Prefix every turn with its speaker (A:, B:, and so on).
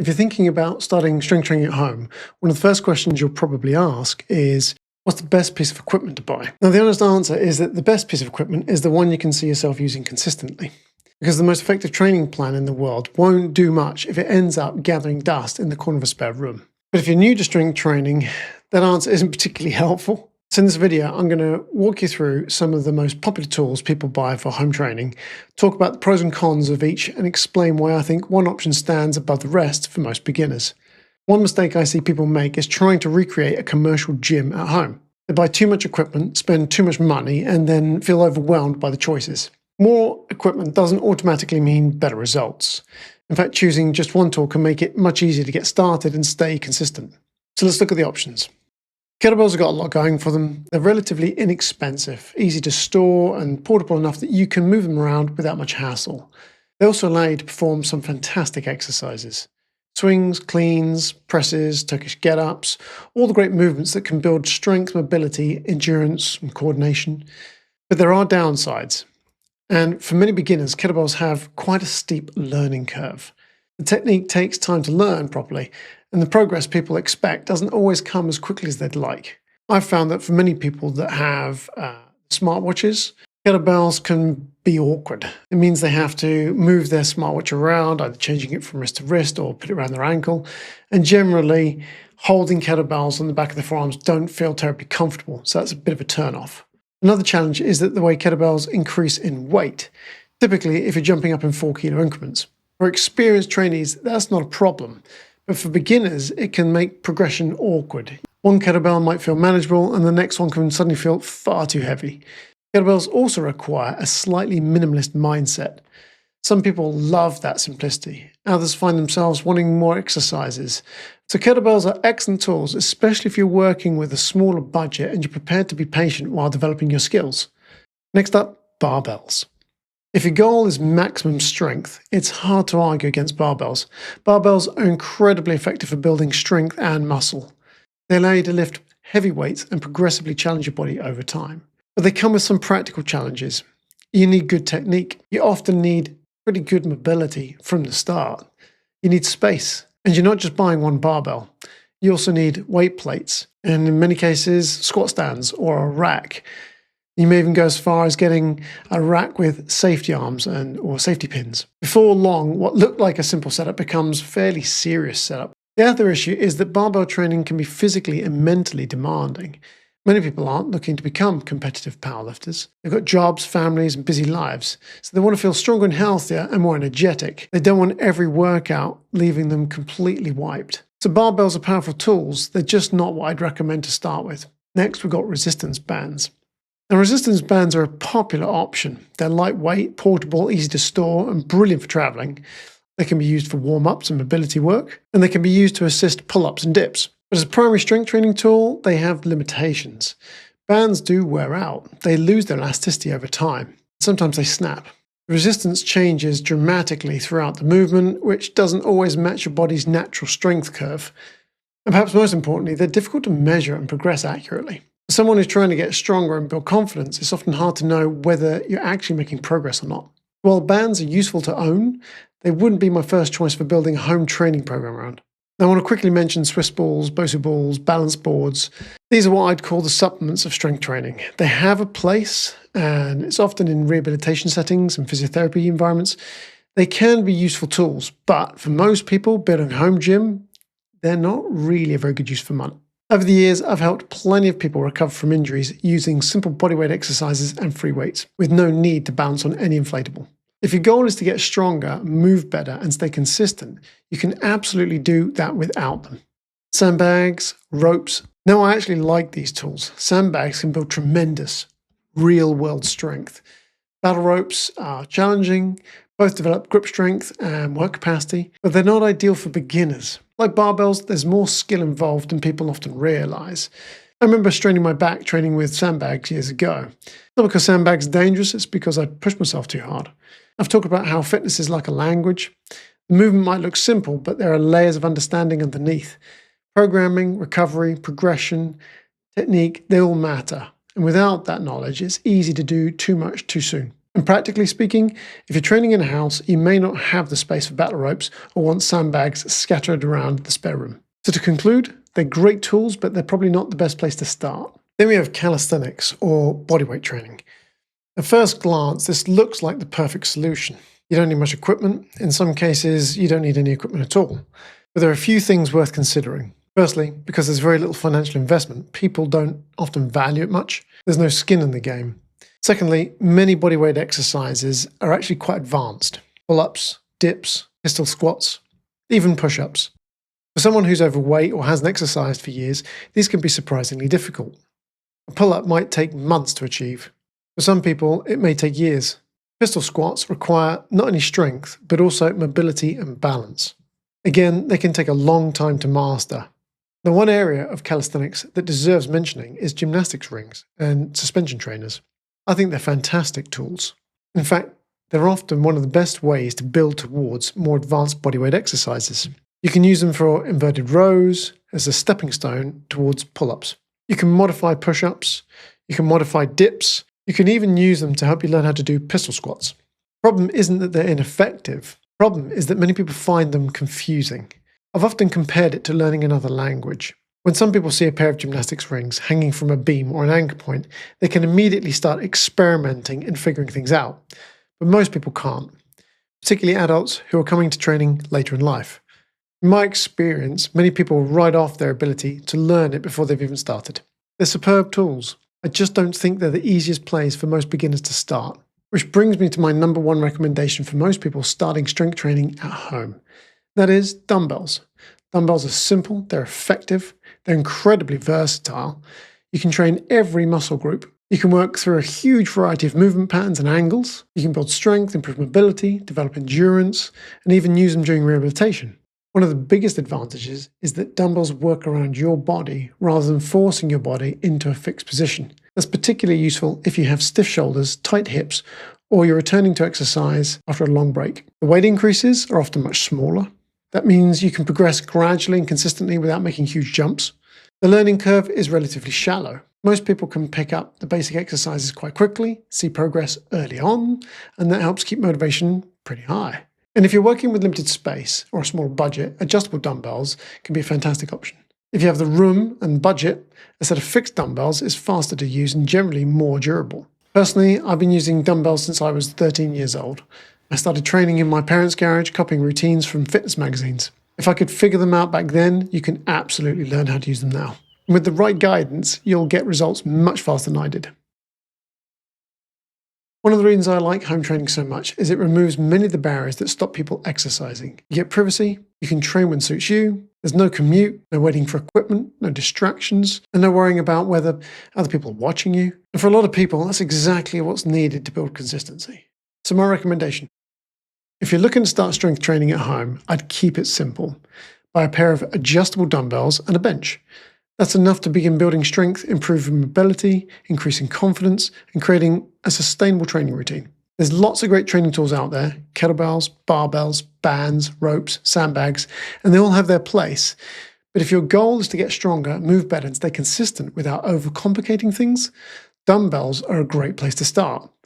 A: If you're thinking about starting strength training at home, one of the first questions you'll probably ask is, what's the best piece of equipment to buy? Now, the honest answer is that the best piece of equipment is the one you can see yourself using consistently. Because the most effective training plan in the world won't do much if it ends up gathering dust in the corner of a spare room. But if you're new to strength training, that answer isn't particularly helpful. So in this video, I'm going to walk you through some of the most popular tools people buy for home training, talk about the pros and cons of each, and explain why I think one option stands above the rest for most beginners. One mistake I see people make is trying to recreate a commercial gym at home. They buy too much equipment, spend too much money, and then feel overwhelmed by the choices. More equipment doesn't automatically mean better results. In fact, choosing just one tool can make it much easier to get started and stay consistent. So let's look at the options. Kettlebells have got a lot going for them. They're relatively inexpensive, easy to store, and portable enough that you can move them around without much hassle. They also allow you to perform some fantastic exercises. Swings, cleans, presses, Turkish get-ups, all the great movements that can build strength, mobility, endurance, and coordination. But there are downsides. And for many beginners, kettlebells have quite a steep learning curve. The technique takes time to learn properly, and the progress people expect doesn't always come as quickly as they'd like. I've found that for many people that have smartwatches, kettlebells can be awkward. It means they have to move their smartwatch around, either changing it from wrist to wrist or put it around their ankle. And generally, holding kettlebells on the back of the forearms don't feel terribly comfortable, so that's a bit of a turn-off. Another challenge is that the way kettlebells increase in weight, typically if you're jumping up in 4-kilo increments. For experienced trainees, that's not a problem. But for beginners, it can make progression awkward. One kettlebell might feel manageable, and the next one can suddenly feel far too heavy. Kettlebells also require a slightly minimalist mindset. Some people love that simplicity. Others find themselves wanting more exercises. So kettlebells are excellent tools, especially if you're working with a smaller budget and you're prepared to be patient while developing your skills. Next up, barbells. If your goal is maximum strength, it's hard to argue against barbells. Barbells are incredibly effective for building strength and muscle. They allow you to lift heavy weights and progressively challenge your body over time. But they come with some practical challenges. You need good technique. You often need pretty good mobility from the start. You need space. And you're not just buying one barbell. You also need weight plates, and in many cases, squat stands or a rack. You may even go as far as getting a rack with safety arms or safety pins. Before long, what looked like a simple setup becomes a fairly serious setup. The other issue is that barbell training can be physically and mentally demanding. Many people aren't looking to become competitive powerlifters. They've got jobs, families, and busy lives, so they want to feel stronger and healthier and more energetic. They don't want every workout leaving them completely wiped. So barbells are powerful tools. They're just not what I'd recommend to start with. Next, we've got resistance bands. Now, resistance bands are a popular option. They're lightweight, portable, easy to store, and brilliant for traveling. They can be used for warm-ups and mobility work, and they can be used to assist pull-ups and dips. But as a primary strength training tool, they have limitations. Bands do wear out. They lose their elasticity over time. Sometimes they snap. The resistance changes dramatically throughout the movement, which doesn't always match your body's natural strength curve. And perhaps most importantly, they're difficult to measure and progress accurately. For someone who's trying to get stronger and build confidence, it's often hard to know whether you're actually making progress or not. While bands are useful to own, they wouldn't be my first choice for building a home training program around. Now, I want to quickly mention Swiss balls, Bosu balls, balance boards. These are what I'd call the supplements of strength training. They have a place, and it's often in rehabilitation settings and physiotherapy environments. They can be useful tools, but for most people building a home gym, they're not really a very good use for money. Over the years, I've helped plenty of people recover from injuries using simple bodyweight exercises and free weights, with no need to bounce on any inflatable. If your goal is to get stronger, move better, and stay consistent, you can absolutely do that without them. Sandbags, ropes. Now, I actually like these tools. Sandbags can build tremendous, real-world strength. Battle ropes are challenging, both develop grip strength and work capacity, but they're not ideal for beginners. Like barbells, there's more skill involved than people often realize. I remember straining my back training with sandbags years ago. Not because sandbags are dangerous, it's because I pushed myself too hard. I've talked about how fitness is like a language. The movement might look simple, but there are layers of understanding underneath. Programming, recovery, progression, technique, they all matter. And without that knowledge, it's easy to do too much too soon. And practically speaking, if you're training in a house, you may not have the space for battle ropes or want sandbags scattered around the spare room. So to conclude, they're great tools, but they're probably not the best place to start. Then we have calisthenics or bodyweight training. At first glance, this looks like the perfect solution. You don't need much equipment. In some cases, you don't need any equipment at all. But there are a few things worth considering. Firstly, because there's very little financial investment, people don't often value it much. There's no skin in the game. Secondly, many bodyweight exercises are actually quite advanced. Pull-ups, dips, pistol squats, even push-ups. For someone who's overweight or hasn't exercised for years, these can be surprisingly difficult. A pull-up might take months to achieve. For some people, it may take years. Pistol squats require not only strength, but also mobility and balance. Again, they can take a long time to master. The one area of calisthenics that deserves mentioning is gymnastics rings and suspension trainers. I think they're fantastic tools. In fact, they're often one of the best ways to build towards more advanced bodyweight exercises. You can use them for inverted rows as a stepping stone towards pull-ups. You can modify push-ups, you can modify dips, you can even use them to help you learn how to do pistol squats. The problem isn't that they're ineffective. The problem is that many people find them confusing. I've often compared it to learning another language. When some people see a pair of gymnastics rings hanging from a beam or an anchor point, they can immediately start experimenting and figuring things out. But most people can't, particularly adults who are coming to training later in life. In my experience, many people write off their ability to learn it before they've even started. They're superb tools. I just don't think they're the easiest place for most beginners to start. Which brings me to my number one recommendation for most people starting strength training at home. That is dumbbells. Dumbbells are simple, they're effective, they're incredibly versatile. You can train every muscle group. You can work through a huge variety of movement patterns and angles. You can build strength, improve mobility, develop endurance, and even use them during rehabilitation. One of the biggest advantages is that dumbbells work around your body rather than forcing your body into a fixed position. That's particularly useful if you have stiff shoulders, tight hips, or you're returning to exercise after a long break. The weight increases are often much smaller. That means you can progress gradually and consistently without making huge jumps. The learning curve is relatively shallow. Most people can pick up the basic exercises quite quickly, see progress early on, and that helps keep motivation pretty high. And if you're working with limited space or a small budget, adjustable dumbbells can be a fantastic option. If you have the room and budget, a set of fixed dumbbells is faster to use and generally more durable. Personally, I've been using dumbbells since I was 13 years old. I started training in my parents' garage, copying routines from fitness magazines. If I could figure them out back then, you can absolutely learn how to use them now. And with the right guidance, you'll get results much faster than I did. One of the reasons I like home training so much is it removes many of the barriers that stop people exercising. You get privacy, you can train when suits you, there's no commute, no waiting for equipment, no distractions, and no worrying about whether other people are watching you. And for a lot of people, that's exactly what's needed to build consistency. So my recommendation, if you're looking to start strength training at home, I'd keep it simple. Buy a pair of adjustable dumbbells and a bench. That's enough to begin building strength, improving mobility, increasing confidence, and creating a sustainable training routine. There's lots of great training tools out there, kettlebells, barbells, bands, ropes, sandbags, and they all have their place. But if your goal is to get stronger, move better, and stay consistent without overcomplicating things, dumbbells are a great place to start.